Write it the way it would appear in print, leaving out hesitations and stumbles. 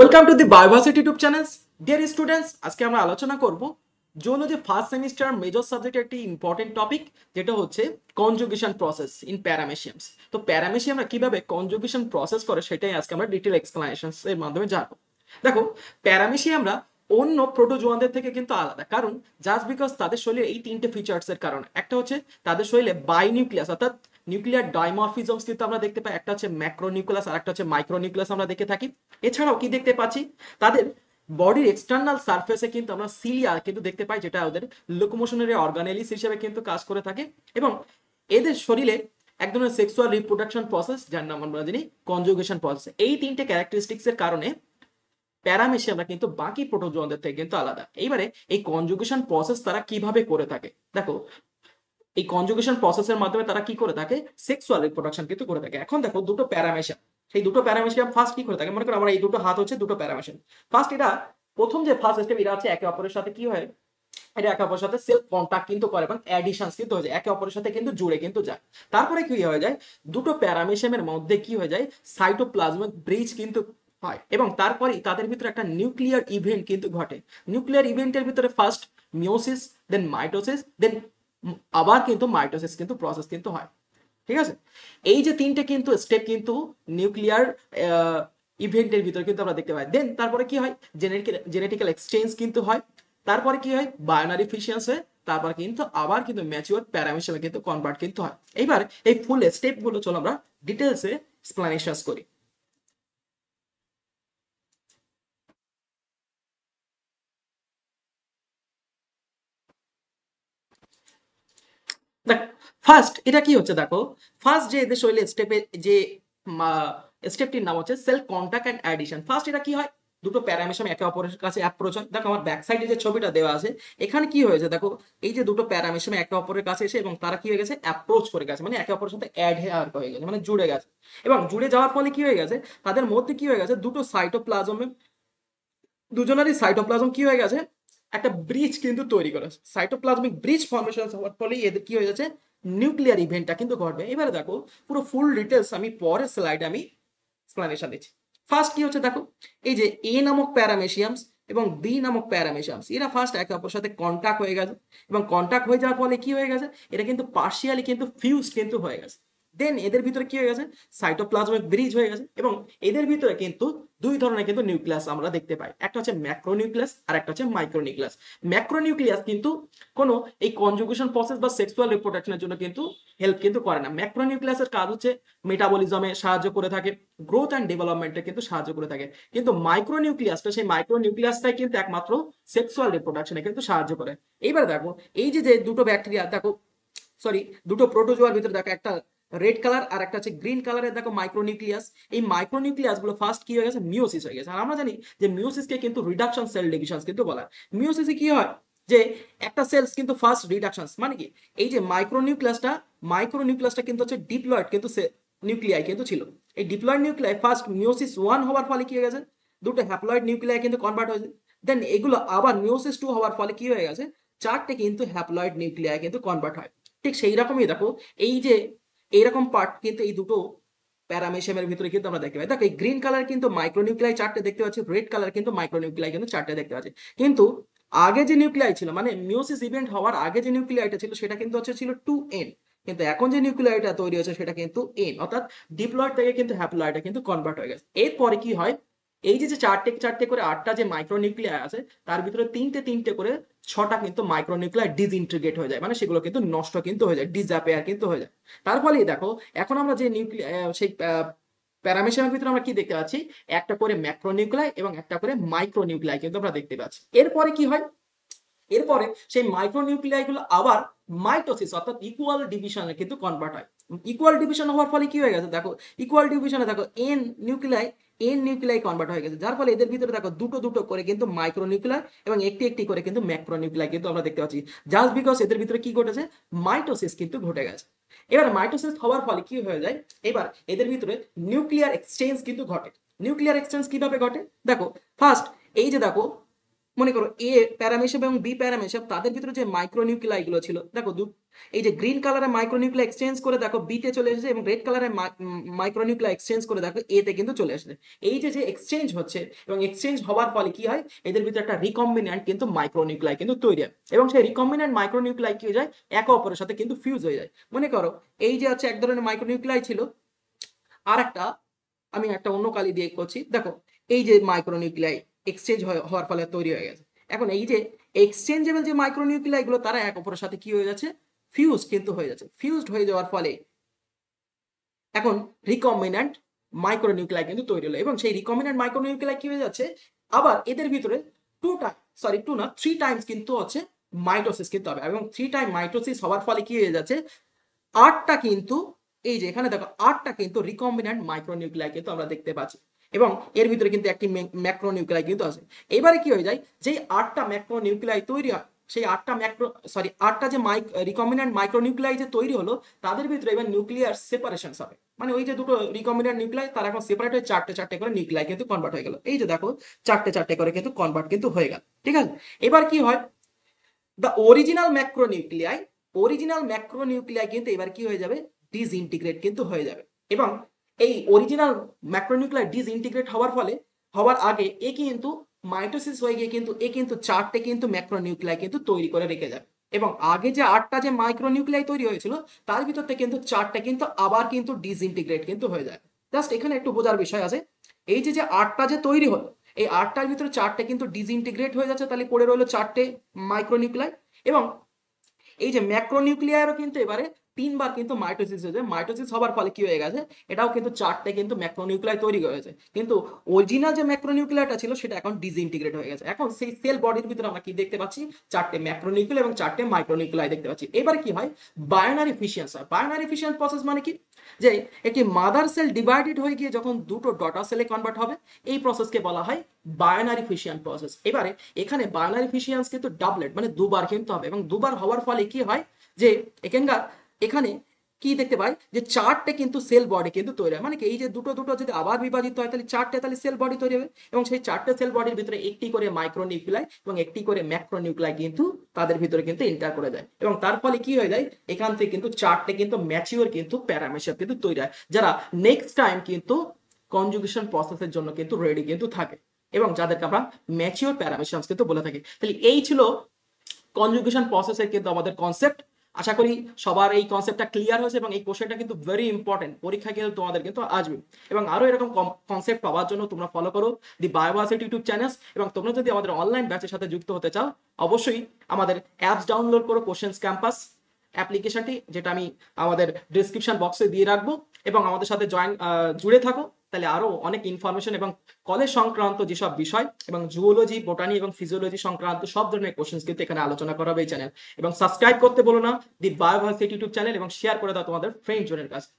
Welcome to the Bioversity YouTube channel. Dear students, আজকে আমরা আলোচনা করব জুলজি ফার্স্ট সেমিস্টার মেজর সাবজেক্টের একটি ইম্পর্টেন্ট টপিক, যেটা হচ্ছে কনজুগেশন প্রসেস ইন প্যারামেশিয়ামস। তো প্যারামেশিয়ামরা কিভাবে কনজুগেশন প্রসেস করে সেটাই আজকে আমরা ডিটেল এক্সপ্লেনেশনস এর মাধ্যমে জানবো। দেখো, প্যারামেশিয়ামরা অন্য প্রোটোজোয়ানদের থেকে কিন্তু আলাদা, কারণ জাস্ট বিকজ তাদের শরীরে এই তিনটে ফিচার্স এর কারণে। একটা হচ্ছে তাদের শরীরে বাইনিউক্লিয়াস অর্থাৎ নিউক্লিয়ার ডাইমরফিজমস কিন্তু আমরা দেখতে পাই, একটা হচ্ছে ম্যাক্রোনিউক্লিয়াস আর একটা হচ্ছে মাইক্রোনিউক্লিয়াস আমরা দেখে থাকি। এছাড়াও কি দেখতে পাচ্ছি, তাদের বডির এক্সটার্নাল সারফেসে কিন্তু আমরা সিলিয়া কিন্তু দেখতে পাই, যেটা ওদের লোকোমোশনের অর্গানেলিস হিসেবে কিন্তু কাজ করে থাকে। এবং এদের শরীরে এক ধরনের সেক্সুয়াল রিপ্রোডাকশন প্রসেস, যার নাম আমরা জানি কনজুগেশন প্রসেস। এই তিনটে ক্যারেক্টারিস্টিক্স এর কারণে প্যারামেশিয়ামরা কিন্তু বাকি প্রোটোজোয়ানদের থেকে কিন্তু আলাদা। এইবারে এই কনজুগেশন প্রসেস তারা কিভাবে করে থাকে, দেখো এই কনজুগেশন প্রসেসের মাধ্যমে তারা কি করে থাকে, সেক্সুয়াল রিপ্রোডাকশন কিন্তু করে থাকে। এখন দেখো দুটো প্যারামেশিয়াম, সেই দুটো প্যারামেশিয়াম ফার্স্ট কি করে থাকে, মনে করো আমরা এই দুটো হাত হচ্ছে দুটো প্যারামেশিয়াম। ফার্স্ট এটা প্রথম যে ফার্স্ট স্টেপ, এটা হচ্ছে একে অপরের সাথে কি হয়, এটা একে অপরের সাথে সেলফ কন্টাক্ট কিন্তু করে এবং অ্যাডিশনস কিন্তু হয়ে যায়, একে অপরের সাথে কিন্তু জুড়ে কিন্তু যায়। তারপরে কি হয়ে যায়, দুটো প্যারামেশিয়ামের মধ্যে কি হয়ে যায়, সাইটোপ্লাজমিক ব্রিজ কিন্তু হয় এবং তারপরেই তাদের ভিতরে একটা নিউক্লিয়ার ইভেন্ট কিন্তু ঘটে। নিউক্লিয়ার ইভেন্টের ভিতরে ফার্স্ট মিওসিস, দেন মাইটোসিস, দেন আবার কিন্তু মাইটোসিস কিন্তু প্রসেস কিন্তু হয়। ঠিক আছে, এই যে তিনটে কিন্তু স্টেপ কিন্তু নিউক্লিয়ার ইভেন্টের ভিতরে কিন্তু আমরা দেখতে পাই। দেন তারপরে কি হয়, জেনেটিক্যাল এক্সচেঞ্জ কিন্তু হয়। তারপরে কি হয়, বায়োনারি ফিশিয়ান্স হয়। তারপর কিন্তু আবার কিন্তু ম্যাচিওর প্যারামেশিয়ামে কিন্তু কনভার্ট কিন্তু হয়। এইবার এই ফুল স্টেপ গুলো চলো আমরা ডিটেলসে এক্সপ্লেনেশন করি। দেখ, ফার্স্ট এটা কি হচ্ছে, দেখো ফার্স্ট যে এদের শরীরে স্টেপে যে স্টেপটির নাম হচ্ছে cell contact and addition. First এটা কি হয়, দুটো প্যারামেশিয়াম একে অপরের কাছে অ্যাপ্রোচ হয়। দেখো আমার ব্যাক সাইডে যে ছবিটা দেওয়া আছে, এখানে কি হয়েছে দেখো, এই যে দুটো প্যারামেশিয়াম একে অপরের কাছে এসে এবং তারা কি হয়ে গেছে, অ্যাপ্রোচ করে গেছে, মানে একে অপরের সাথে অ্যাডহেয়ার হয়ে গেছে, মানে জুড়ে গেছে। এবং জুড়ে যাওয়ার ফলে কি হয়ে গেছে, তাদের মধ্যে কি হয়ে গেছে, দুটো সাইটোপ্লাজমে দুজনেরই সাইটোপ্লাজম কি হয়ে গেছে, একটা ব্রিজ কিন্তু তৈরি করেছে। সাইটোপ্লাজমিক ব্রিজ ফর্মেশন হওয়ার ফলে এদের কি হয়ে যাচ্ছে, নিউক্লিয়ার ইভেন্টটা কিন্তু ঘটবে। এবারে দেখো পুরো ফুল ডিটেলস আমি পরের স্লাইডে আমি এক্সপ্লেনেশন দিচ্ছি। ফার্স্ট কি হচ্ছে দেখো, এই যে এ নামক প্যারামেশিয়ামস এবং বি নামক প্যারামেশিয়ামস, এরা ফার্স্ট একে অপরের সাথে কন্টাক্ট হয়ে গেছে এবং কন্টাক্ট হয়ে যাওয়ার ফলে কি হয়ে গেছে, এটা কিন্তু পার্শিয়ালি কিন্তু ফিউজ কিন্তু হয়ে গেছে। দেন এদের ভিতরে কি হয়ে গেছে, সাইটোপ্লাজমিক ব্রিজ হয়ে গেছে এবং এদের ভিতরে কিন্তু দুই ধরনের কিন্তু নিউক্লিয়াস আমরা দেখতে পাই, একটা হচ্ছে ম্যাক্রোনিউক্লিয়াস আর একটা হচ্ছে মাইক্রোনিউক্লিয়াস। ম্যাক্রোনিউক্লিয়াস কিন্তু কোনো এই কনজুগেশন প্রসেস বা সেক্সুয়াল রিপ্রোডাকশনের জন্য কিন্তু হেল্প কিন্তু করে না। ম্যাক্রোনিউক্লিয়াসের কাজ হচ্ছে মেটাবলিজমে সাহায্য করে থাকে, গ্রোথ অ্যান্ড ডেভেলপমেন্টে কিন্তু সাহায্য করে থাকে। কিন্তু মাইক্রোনিউক্লিয়াসটা, সেই মাইক্রোনিউক্লিয়াসটাই কিন্তু একমাত্র সেক্সুয়াল রিপ্রোডাকশনে কিন্তু সাহায্য করে। এইবার দেখো এই যে যে দুটো ব্যাকটেরিয়া দেখো, সরি দুটো প্রোটোজোয়ার ভিতরে দেখো, একটা রেড কালার আর একটা হচ্ছে গ্রিন কালারের দেখো মাইক্রোনিউক্লিয়াস। এই মাইক্রোনিউক্লিয়াস গুলো ফার্স্ট কি হয়ে গেছে, মিওসিস হয়ে গেছে। আর আমরা জানি যে মিওসিসকে কিন্তু রিডাকশন সেল ডিভিশন কিন্তু বলা হয়। মিওসিসে কি হয়, যে একটা সেলস কিন্তু ফার্স্ট রিডাকশন, মানে কি, এই যে মাইক্রোনিউক্লিয়াসটা কিন্তু হচ্ছে ডিপ্লয়েড কিন্তু নিউক্লিয়াই কিন্তু ছিল। এই ডিপ্লয়েড নিউক্লিয়াই ফার্স্ট মিওসিস 1 হওয়ার ফলে কি হয়ে গেছে, দুটো হ্যাপ্লয়েড নিউক্লিয়াই কিন্তু কনভার্ট হয়েছে। দেন এগুলো আবার মিওসিস 2 হওয়ার ফলে কি হয়ে গেছে, চারটে কিন্তু হ্যাপ্লয়েড নিউক্লিয়াই কিন্তু কনভার্ট হয়। ঠিক সেই রকমই দেখো, এই যে এইরকম পার্ট কিন্তু এই দুটো প্যারামেশিয়ামের ভিতরে কিন্তু আমরা দেখতে পাই। দেখো এই গ্রিন কালার কিন্তু মাইক্রোনিউক্লিয়াই চারটে দেখতে পাচ্ছি, রেড কালার কিন্তু মাইক্রোনিউক্লিয়াই কিন্তু চারটে দেখতে পাচ্ছি। কিন্তু আগে যে নিউক্লিয়াই ছিল, মানে মিওসিস ইভেন্ট হওয়ার আগে যে নিউক্লিয়াইটা ছিল সেটা কিন্তু হচ্ছে ছিল 2n, কিন্তু এখন যে নিউক্লিয়াইটা তৈরি হয়েছে সেটা কিন্তু n, অর্থাৎ ডিপ্লয়েড থেকে কিন্তু হ্যাপ্লয়েডে কিন্তু কনভার্ট হয়ে গেছে। এরপরে কি হয়, এই যে যে চারটে চারটে করে আটটা যে মাইক্রোনিউক্লিয়াই আছে, তার ভিতরে তিনটে তিনটে করে ছটা কিন্তু মাইক্রোনিউক্লিয়াই ডিসইন্টিগ্রেট হয়ে যায়, মানে সেগুলো কিন্তু নষ্ট কিন্তু হয়ে যায়, ডিসঅ্যাপিয়ার কিন্তু হয়ে যায়। তার ফলেই দেখো এখন আমরা যে সেই প্যারামেশিয়ামের ভিতরে আমরা কি দেখতে পাচ্ছি, একটা করে ম্যাক্রোনিউক্লিয়াই এবং একটা করে মাইক্রোনিউক্লিয়াই কিন্তু আমরা দেখতে পাচ্ছি। এরপরে কি হয়, এরপরে সেই মাইক্রোনিউক্লিয়াই গুলো আবার মাইটোসিস অর্থাৎ ইকুয়াল ডিভিশনে কিন্তু কনভার্ট হয়। ইকুয়াল ডিভিশন হওয়ার ফলে কি হয়ে গেছে দেখো, ইকুয়াল ডিভিশনে দেখো এন নিউক্লিয়াই কনভার্ট হয়ে গেছে, যার ফলে এদের ভিতরে দেখো দুটো দুটো করে কিন্তু মাইক্রোনিউক্লিয়ার এবং একটি একটি করে কিন্তু ম্যাক্রোনিউক্লিয়ার কিন্তু আমরা দেখতে পাচ্ছি, জাস্ট বিকজ এদের ভিতরে কি ঘটেছে, মাইটোসিস কিন্তু ঘটে গেছে। এবার মাইটোসিস হওয়ার ফলে কি হয়ে যায়, এবার এদের ভিতরে নিউক্লিয়ার এক্সচেঞ্জ কিন্তু ঘটে। নিউক্লিয়ার এক্সচেঞ্জ কিভাবে ঘটে দেখো, ফার্স্ট এই যে দেখো মনে করো এ প্যারামেশিয়াম এবং বি প্যারামেশিয়াম তাদের ভিতরে যে মাইক্রোনিউক্লিয়াই গুলো ছিল, দেখো এই যে গ্রিন কালারের মাইক্রোনিউক্লিয়াই এক্সচেঞ্জ করে দেখো বি তে চলে এসেছে, এবং রেড কালারের মাইক্রোনিউক্লিয়াই এক্সচেঞ্জ করে দেখো এ তে কিন্তু চলে এসেছে। এই যে যে এক্সচেঞ্জ হচ্ছে এবং এক্সচেঞ্জ হওয়ার ফলে কি হয়, এদের ভিতরে একটা রিকম্বিন্যান্ট কিন্তু মাইক্রোনিউক্লিয়াই কিন্তু তৈরি হয়, এবং সেই রিকম্বিন্যান্ট মাইক্রোনিউক্লিয়াই কি হয়ে যায়, একে অপরের সাথে কিন্তু ফিউজ হয়ে যায়। মনে করো এই যে হচ্ছে এক ধরনের মাইক্রোনিউক্লিয়াই ছিল, আর একটা আমি একটা অন্য কালি দিয়ে করছি, দেখো এই যে মাইক্রোনিউক্লিয়াই এক্সচেঞ্জ হওয়ার ফলে তৈরি হয়ে গেছে। এখন এই যে এক্সচেঞ্জেবল যে মাইক্রোনিউক্লিয়াই গুলো তারা এক অপরের সাথে কি হয়ে যাচ্ছে, ফিউজ কিন্তু হয়ে যাচ্ছে। ফিউজড হয়ে যাওয়ার ফলে এখন রিকম্বিন্যান্ট মাইক্রোনিউক্লিয়াই কিন্তু তৈরি হলো, এবং সেই রিকম্বিন্যান্ট মাইক্রোনিউক্লিয়াই কি হয়ে যাচ্ছে, আবার এদের ভিতরে টু না 3 টাইমস কিন্তু হচ্ছে মাইটোসিস কিন্তু হবে, এবং 3 টাইম মাইটোসিস হওয়ার ফলে কি হয়ে যাচ্ছে, 8টা কিন্তু, এই যে এখানে দেখো 8টা কিন্তু রিকম্বিন্যান্ট মাইক্রোনিউক্লিয়াই কিন্তু আমরা দেখতে পাচ্ছি, এবং এর ভিতরে কিন্তু একটি ম্যাক্রোনিউক্লিয়াই কিন্তু আছে। এবারে কি হয়ে যায়, যেই 8টা ম্যাক্রোনিউক্লিয়াই তৈরি হয়, সেই 8টা যে রিকম্বিন্যান্ট মাইক্রোনিউক্লিয়াই যে তৈরি হলো, তাদের ভিতরে এবার নিউক্লিয়ার সেপারেশন হবে, মানে ওই যে দুটো রিকম্বিন্যান্ট নিউক্লিয়াই তারা এখন সেপারেট হয়ে চারটে চারটে করে নিউক্লিয়াই কিন্তু কনভার্ট হয়ে গেল। এই যে দেখো চারটে চারটে করে কিন্তু কনভার্ট কিন্তু হয়ে গেল, ঠিক আছে। এবার কি হয়, দ্য অরিজিনাল ম্যাক্রোনিউক্লিয়াই কিন্তু এবার কি হয়ে যাবে, ডিসইন্টিগ্রেট কিন্তু হয়ে যাবে, এবং এই অরিজিনাল ম্যাক্রোনিউক্লিয়াই ডিসইন্টিগ্রেট হওয়ার আগে এ কিন্তু মাইটোসিস হয়ে গিয়ে কিন্তু এ কিন্তু চারটে কিন্তু ম্যাক্রোনিউক্লিয়াই কিন্তু তৈরি করে রেখে যাবে, এবং আগে যে 8টা যে মাইক্রোনিউক্লিয়াই তৈরি হয়েছিল তার ভিতর থেকে কিন্তু চারটে কিন্তু আবার কিন্তু ডিসইন্টিগ্রেট কিন্তু হয়ে যায়। জাস্ট এখানে একটু বোঝার বিষয় আছে, এই যে যে 8টা যে তৈরি হলো, এই 8টার ভিতরে চারটে কিন্তু ডিসইন্টিগ্রেট হয়ে যাচ্ছে, তাহলে পড়ে রইলো চারটে মাইক্রোনিউক্লিয়াই, এবং এই যে ম্যাক্রোনিউক্লিয়ারও কিন্তু এবারে 3বার কিন্তু মাইটোসিস হয়েছে। মাইটোসিস হবার ফলে কি হয়ে গেছে, এটাও কিন্তু চারটে কিন্তু ম্যাক্রোনিউক্লিয়াই তৈরি হয়েছে, কিন্তু অরিজিনাল যে ম্যাক্রোনিউক্লিয়ারটা ছিল সেটা এখন ডিসইন্টিগ্রেট হয়ে গেছে। এখন সেই সেল বডির ভিতরে আমরা কি দেখতে পাচ্ছি, চারটে ম্যাক্রোনিউক্লিয়াই এবং চারটে মাইক্রোনিউক্লিয়াই দেখতে পাচ্ছি। এবার কি হয়, বায়োনারি ফিশিয়েন্স হয়। বায়োনারি ফিশিয়েন্স প্রসেস মানে কি, যে একটি মাদার সেল ডিভাইডেড হয়ে গিয়ে যখন দুটো ডটার সেলে কনভার্ট হবে, এই প্রসেসকে বলা হয় বায়োনারি ফিশিয়ান প্রসেস। এবারে এখানে বায়োনারি ফিশিয়ান্স কিন্তু ডাবলেট মানে দুবার কিন্তু হবে, এবং দুবার হওয়ার ফলে কি হয়, যে এখানে কি দেখতে পাই, যে চারটে কিন্তু সেল বডি কিন্তু তৈরি হয়, মানে কি এই যে দুটো দুটো যদি আবার বিভাজিত হয় তাহলে চারটে তাহলে সেল বডি তৈরি হবে, এবং সেই চারটে সেল বডির ভিতরে একটি করে মাইক্রোনিউক্লিয়াই এবং একটি করে ম্যাক্রোনিউক্লিয়াই কিন্তু তাদের ভিতরে কিন্তু এন্টার করে যায়, এবং তার ফলে কি হয়ে যায়, এখান থেকে কিন্তু চারটে কিন্তু ম্যাচিওর কিন্তু প্যারামেশিয়াম কিন্তু তৈরি হয়, যারা নেক্সট টাইম কিন্তু কনজুগেশন প্রসেসের জন্য কিন্তু রেডি কিন্তু থাকে, এবং যাদেরকে আমরা ম্যাচিওর প্যারামেশিয়ামস কিন্তু বলে থাকি। তাহলে এই ছিল কনজুগেশন প্রসেসের কিন্তু আমাদের কনসেপ্ট। আশা করি সবার এই কনসেপ্টটা ক্লিয়ার হয়েছে, এবং এই কোশ্চেনটা কিন্তু ভেরি ইম্পর্টেন্ট, পরীক্ষায় কিন্তু তোমাদের কিন্তু আসবে, এবং আরো এরকম কনসেপ্ট পাওয়ার জন্য তোমরা ফলো করো দি বায়োভার্সিটি ইউটিউব চ্যানেল, এবং তোমরা যদি আমাদের অনলাইন ব্যাচের সাথে যুক্ত হতে চাও অবশ্যই আমাদের অ্যাপস ডাউনলোড করো, কোশ্চেন্স ক্যাম্পাস অ্যাপ্লিকেশনটি, যেটা আমি আমাদের ডিসক্রিপশন বক্সে দিয়ে রাখবো, এবং আমাদের সাথে জুড়ে থাকো, তাহলে আরো অনেক ইনফরমেশন এবং কলেজ সংক্রান্ত যেসব বিষয় এবং জুওলজি, বোটানি এবং ফিজিওলজি সংক্রান্ত সব ধরনের কোশ্চেন্স কিন্তু এখানে আলোচনা করা হবে এই চ্যানেল। এবং সাবস্ক্রাইব করতে বলো না দি বায়োভার্সিটি ইউটিউব চ্যানেল, এবং শেয়ার করে দাও তোমাদের ফ্রেন্ড জনের কাছে।